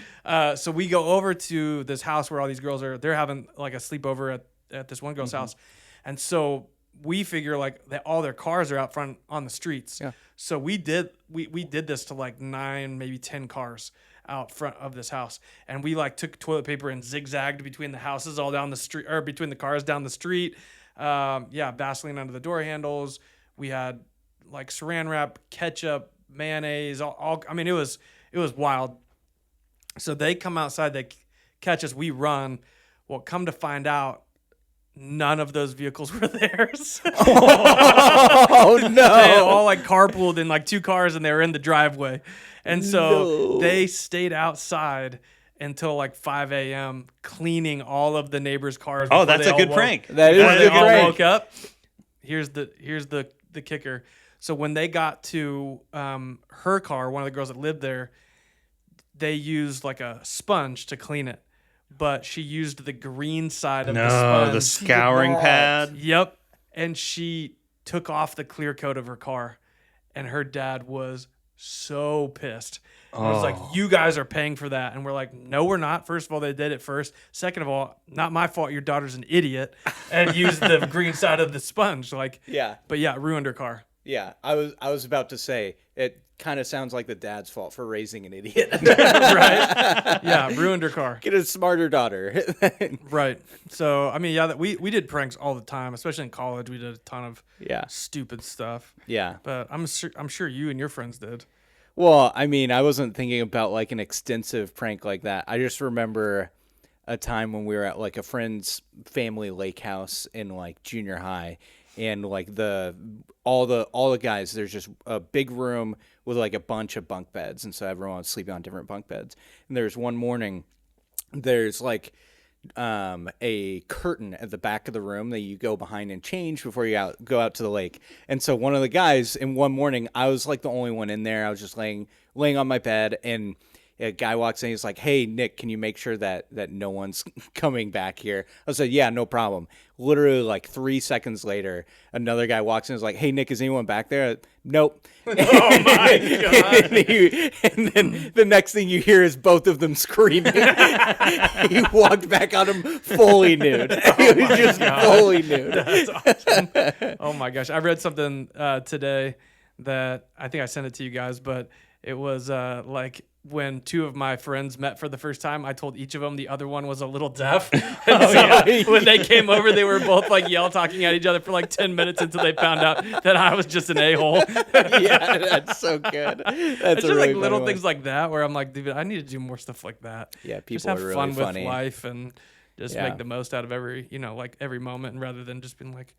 So we go over to this house where all these girls are. They're having like a sleepover at this one girl's house, and so we figure like that all their cars are out front on the streets. Yeah. So we did this to like 9, maybe 10 cars out front of this house, and we like took toilet paper and zigzagged between the houses all down the street, or between the cars down the street. Vaseline under the door handles. We had like saran wrap, ketchup, mayonnaise, all I mean, it was wild. So they come outside, they catch us, we run. Well, come to find out, none of those vehicles were theirs. Oh no! They all like carpooled in like 2 cars, and they were in the driveway, and so they stayed outside until like 5 a.m. cleaning all of the neighbors' cars. Oh, that's a good prank. That is a They good all prank. woke up. Here's the kicker. So when they got to her car, one of the girls that lived there, they used like a sponge to clean it, but she used the green side of the sponge. The scouring pad. Yep. And she took off the clear coat of her car, and her dad was so pissed. I was like, you guys are paying for that. And we're like, no, we're not. First of all, they did it first. Second of all, not my fault. Your daughter's an idiot and used the green side of the sponge. Like, Yeah. But yeah, ruined her car. Yeah, I was about to say it kind of sounds like the dad's fault for raising an idiot. Right? Yeah, ruined her car. Get a smarter daughter. Right. So, I mean, yeah, we did pranks all the time, especially in college. We did a ton of stupid stuff. Yeah. But I'm sure you and your friends did. Well, I mean, I wasn't thinking about like an extensive prank like that. I just remember a time when we were at like a friend's family lake house in like junior high, and like all the guys, there's just a big room with like a bunch of bunk beds, and so everyone was sleeping on different bunk beds. And there's one morning, there's like a curtain at the back of the room that you go behind and change before you go out to the lake. And so one of the guys, in one morning, I was like the only one in there. I was just laying on my bed, and a guy walks in. He's like, "Hey, Nick, can you make sure that no one's coming back here?" I said, "Yeah, no problem." Literally, like 3 seconds later, another guy walks in. And is like, "Hey, Nick, is anyone back there?" Nope. Oh my God. and then the next thing you hear is both of them screaming. He walked back on him fully nude. He was just fully nude. That's awesome. Oh my gosh. I read something today that I think I sent it to you guys, but it was like when 2 of my friends met for the first time, I told each of them the other one was a little deaf. When they came over, they were both like talking at each other for like 10 minutes until they found out that I was just an a-hole. Yeah, that's so good. That's It's just like little things like that where I'm like, dude, I need to do more stuff like that. Yeah, people just have are really fun funny. with life and just make the most out of every moment, and rather than just being like,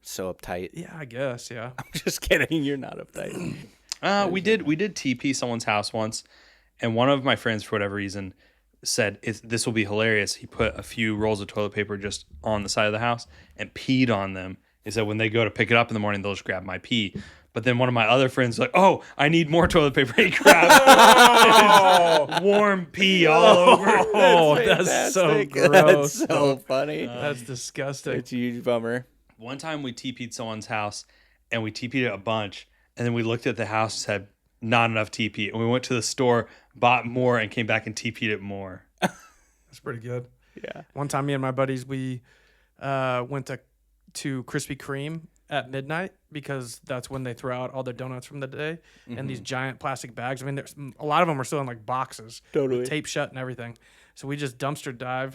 so uptight. yeah, I guess, yeah. I'm just kidding. You're not uptight. We did TP someone's house once, and one of my friends, for whatever reason, said this will be hilarious. He put a few rolls of toilet paper just on the side of the house and peed on them. He said when they go to pick it up in the morning, they'll just grab my pee. But then one of my other friends was like, "Oh, I need more toilet paper." He grabbed warm pee all over. Oh, that's so gross. That's so funny. That's disgusting. It's a huge bummer. One time we TP'd someone's house, and we TP'd it a bunch, and then we looked at the house and said, not enough TP. And we went to the store, bought more, and came back and TP'd it more. That's pretty good. Yeah. One time, me and my buddies, we went to Krispy Kreme at midnight because that's when they throw out all their donuts from the day in these giant plastic bags. I mean, there's a lot of them are still in like boxes, Totally. tape shut and everything. So we just dumpster diving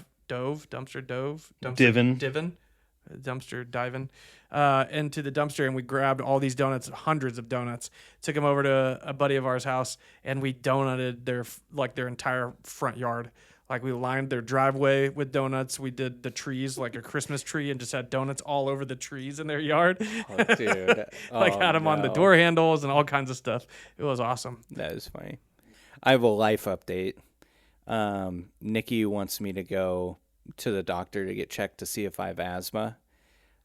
into the dumpster, and we grabbed all these donuts, hundreds of donuts, took them over to a buddy of ours house, and we donated their entire front yard. Like, we lined their driveway with donuts. We did the trees like a Christmas tree and just had donuts all over the trees in their yard. Oh, dude. Had them on the door handles and all kinds of stuff. It was awesome. That is funny. I have a life update. Nikki wants me to go to the doctor to get checked to see if I have asthma.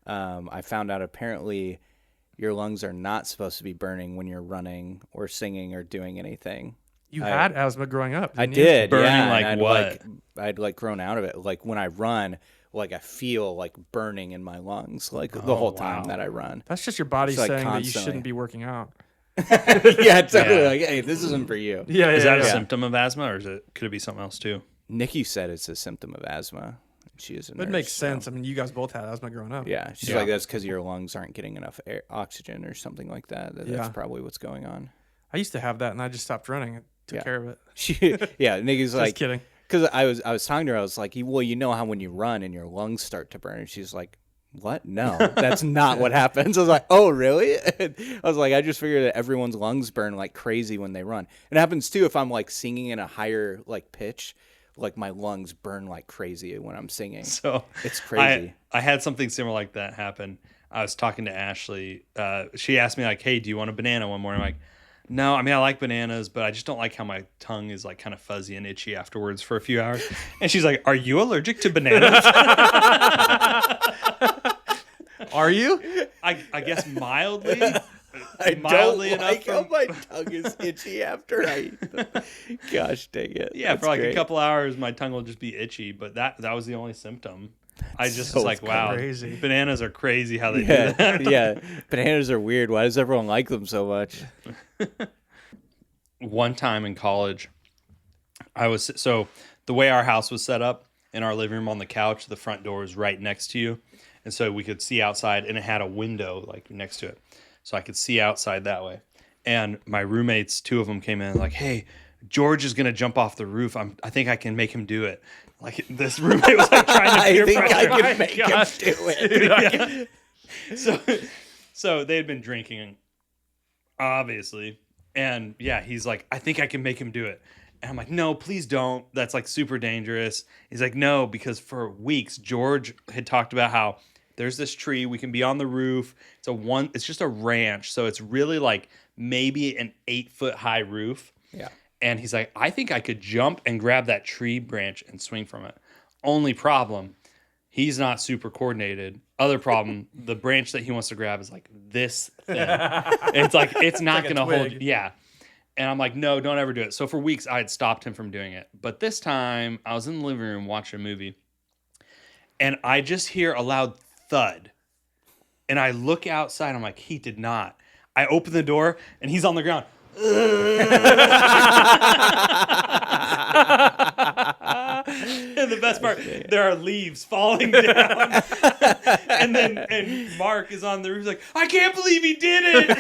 I found out apparently your lungs are not supposed to be burning when you're running or singing or doing anything. You had asthma growing up. I didn't you? did. Burning yeah, like and what? I'd like grown out of it. Like when I run, like I feel like burning in my lungs, like the whole time that I run. That's just your body It's like saying that you constantly. shouldn't be working out. Yeah, totally. Yeah. Like, hey, this isn't for you. Yeah, Is that a symptom of asthma, or could it be something else too? Nikki said it's a symptom of asthma. She is a nurse. It makes so- sense. I mean, you guys both had asthma growing up. Yeah, she's like, that's because your lungs aren't getting enough oxygen or something like that. That's probably what's going on. I used to have that, and I just stopped running. took care of it. Nikki's Just like, kidding. because I was talking to her, I was like, well, you know how when you run and your lungs start to burn, and she's like, what? No, that's not what happens. I was like, oh, really? And I was like, I just figured that everyone's lungs burn like crazy when they run. It happens too if I'm like singing in a higher like pitch, like my lungs burn like crazy when I'm singing. So it's crazy. I had something similar like that happen. I was talking to Ashley. She asked me like, hey, do you want a banana one morning? I'm like, no, I mean, I like bananas, but I just don't like how my tongue is like kind of fuzzy and itchy afterwards for a few hours. And she's like, are you allergic to bananas? Are you? I guess mildly. I Mildly don't like enough how my tongue is itchy after I eat them. Gosh dang it. Yeah, That's for like great. a couple hours, my tongue will just be itchy. But that was the only symptom. I just so was like, wow, crazy. bananas are crazy how they do Yeah, that. yeah. Bananas are weird. Why does everyone like them so much? One time in college, so the way our house was set up, in our living room on the couch, the front door is right next to you. And so we could see outside, and it had a window like next to it. So I could see outside that way. And my roommates, 2 of them came in like, hey, George is going to jump off the roof. I think I can make him do it. Like this roommate was like trying to I think pressure. I can make him do it. Yeah. So they had been drinking, obviously. And yeah, he's like, I think I can make him do it. And I'm like, no, please don't. That's like super dangerous. He's like, no, because for weeks, George had talked about how there's this tree. We can be on the roof. It's just a ranch. So it's really like maybe an 8-foot high roof. Yeah. And he's like, I think I could jump and grab that tree branch and swing from it. Only problem, he's not super coordinated. Other problem, the branch that he wants to grab is like this thing. It's like, it's not like going to hold. twig. Yeah. And I'm like, no, don't ever do it. So for weeks, I had stopped him from doing it. But this time, I was in the living room watching a movie. And I just hear a loud thud. And I look outside. I'm like, he did not. I open the door, and he's on the ground. And the best part, there are leaves falling down. and Mark is on the roof like, I can't believe he did it.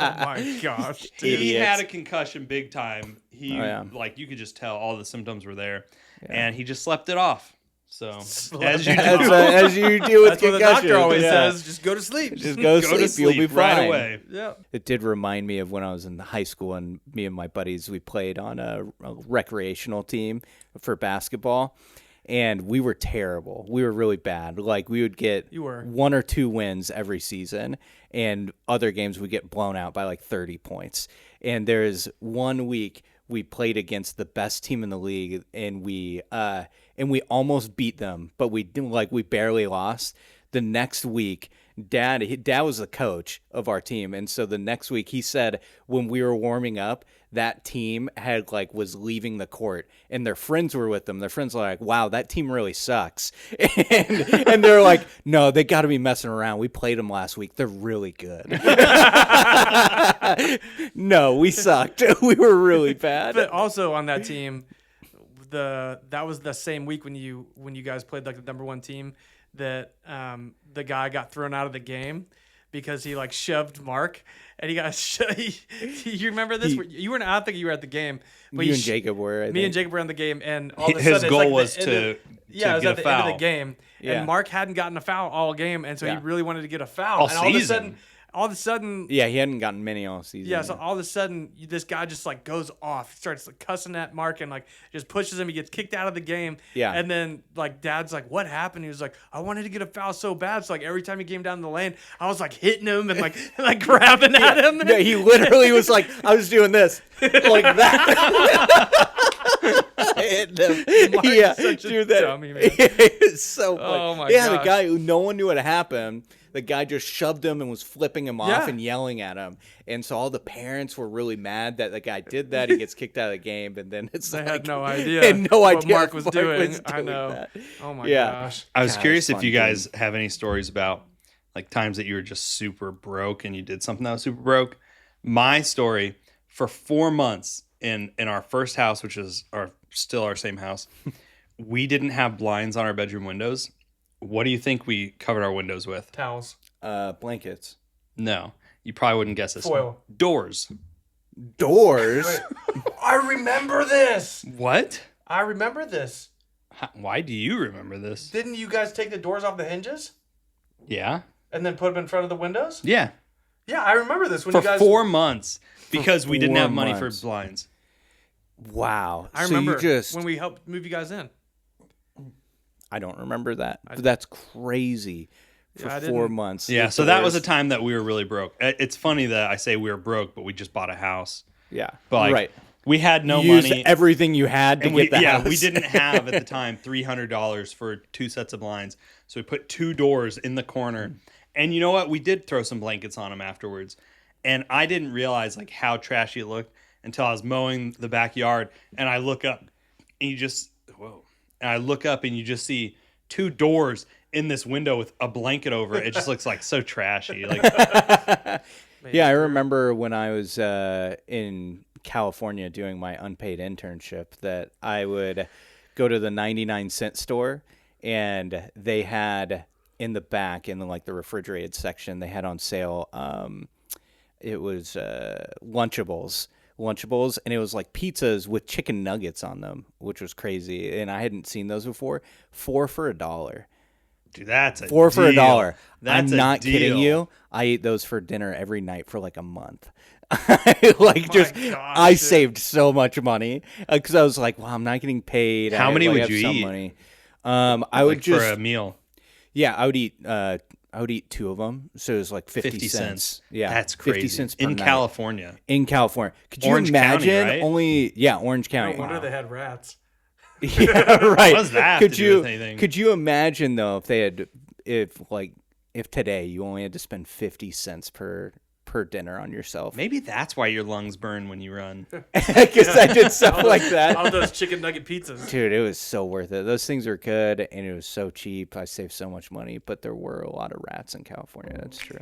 Oh my gosh, dude. He had a concussion big time. yeah. Like you could just tell all the symptoms were there. And he just slept it off. So as you As you do with That's what the concussion. doctor always Yeah. says. Just go to sleep. Just go go to sleep. You'll be fine. right away. Yeah. It did remind me of when I was in high school and me and my buddies, we played on a recreational team for basketball, and we were terrible. We were really bad. Like we would get You were. 1 or 2 wins every season, and other games would get blown out by like 30 points. And there's one week we played against the best team in the league, and we almost beat them, but we didn't. Like we barely lost. The next week, Dad was the coach of our team, and so the next week he said when we were warming up, that team was leaving the court, and their friends were with them. Their friends were like, "Wow, that team really sucks," and they're like, "No, they got to be messing around. We played them last week. They're really good." No, we sucked. We were really bad. But also on that team, that was the same week when you guys played like the number 1 team that the guy got thrown out of the game because he like shoved Mark and he got you remember this? You weren't. I don't think you were at the game. But You and Jacob were. I Me and think. Jacob were on the game, and all of a His sudden, goal it's like was the end to of- yeah, it was get at a the foul. end of the game, Yeah. and Mark hadn't gotten a foul all game, and so he Yeah. really wanted to get a foul. All and all season. all of a sudden, Yeah, he hadn't gotten many all season. yeah, so all of a sudden, this guy just like goes off, starts like, cussing at Mark and like just pushes him. He gets kicked out of the game. Yeah. And then like Dad's like, "What happened?" He was like, "I wanted to get a foul so bad." So like every time he came down the lane, I was like hitting him and like like grabbing at him. No, he literally was like, I was doing this, like that. Hit him. Mark's Yeah, such a dude, that. dummy, man. It's so funny. Oh, my Yeah, the gosh. guy who no one knew what happened. The guy just shoved him and was flipping him off Yeah. and yelling at him. And so all the parents were really mad that the guy did that. He gets kicked out of the game, and then it's They like had no idea. had no what idea Mark was doing. I know. that. Oh my Yeah. gosh. I was God, curious it's if you fun, guys have any stories about like times that you were just super broke and you did something that was super broke. My story for 4 months in our first house, which is still our same house, we didn't have blinds on our bedroom windows. What do you think we covered our windows with? Towels. Blankets. No, you probably wouldn't guess this. Foil. Doors. doors. I remember this. What? I remember this. Why do you remember this? Didn't you guys take the doors off the hinges Yeah. and then put them in front of the windows? Yeah. Yeah, I remember this when For you guys. 4 months because we didn't 4 have money for months. blinds. Wow. I So remember you just when we helped move you guys in. I don't remember that. But that's crazy. For Yeah, I 4 didn't- months. Yeah, the so that was a doors- time that we were really broke. It's funny that I say we were broke, but we just bought a house. Yeah. But like, right. we had no You used money. everything you had to And get the house. we didn't have at the time $300 for 2 sets of blinds. So we put 2 doors in the corner. And you know what? We did throw some blankets on them afterwards. And I didn't realize like how trashy it looked until I was mowing the backyard and I look up and you just and I look up and you just see 2 doors in this window with a blanket over it. It just looks like so trashy. Like Yeah, I remember when I was in California doing my unpaid internship that I would go to the 99-cent store and they had in the back in the refrigerated section they had on sale it was Lunchables, and it was like pizzas with chicken nuggets on them, which was crazy, and I hadn't seen those before. 4 for $1. dude, that's a 4 for deal. $1. That's I'm a not kidding deal. you. I ate those for dinner every night for like a month. I dude. saved so much money because I was like, well, I'm not getting paid. How many would have you some eat? Money. I would Like just for a meal. yeah, I would eat 2 of them, so it was like 50 cents. Yeah, That's crazy. 50 cents per in night. California. In California, could you Orange County, imagine? right? Orange County. No wonder they had rats. Yeah, right. What does that have could to do you with anything? could you imagine though if today you only had to spend 50 cents per dinner on yourself? Maybe that's why your lungs burn when you run. Because I did stuff like that. All those chicken nugget pizzas. Dude, it was so worth it. Those things were good and it was so cheap. I saved so much money, but there were a lot of rats in California. That's true.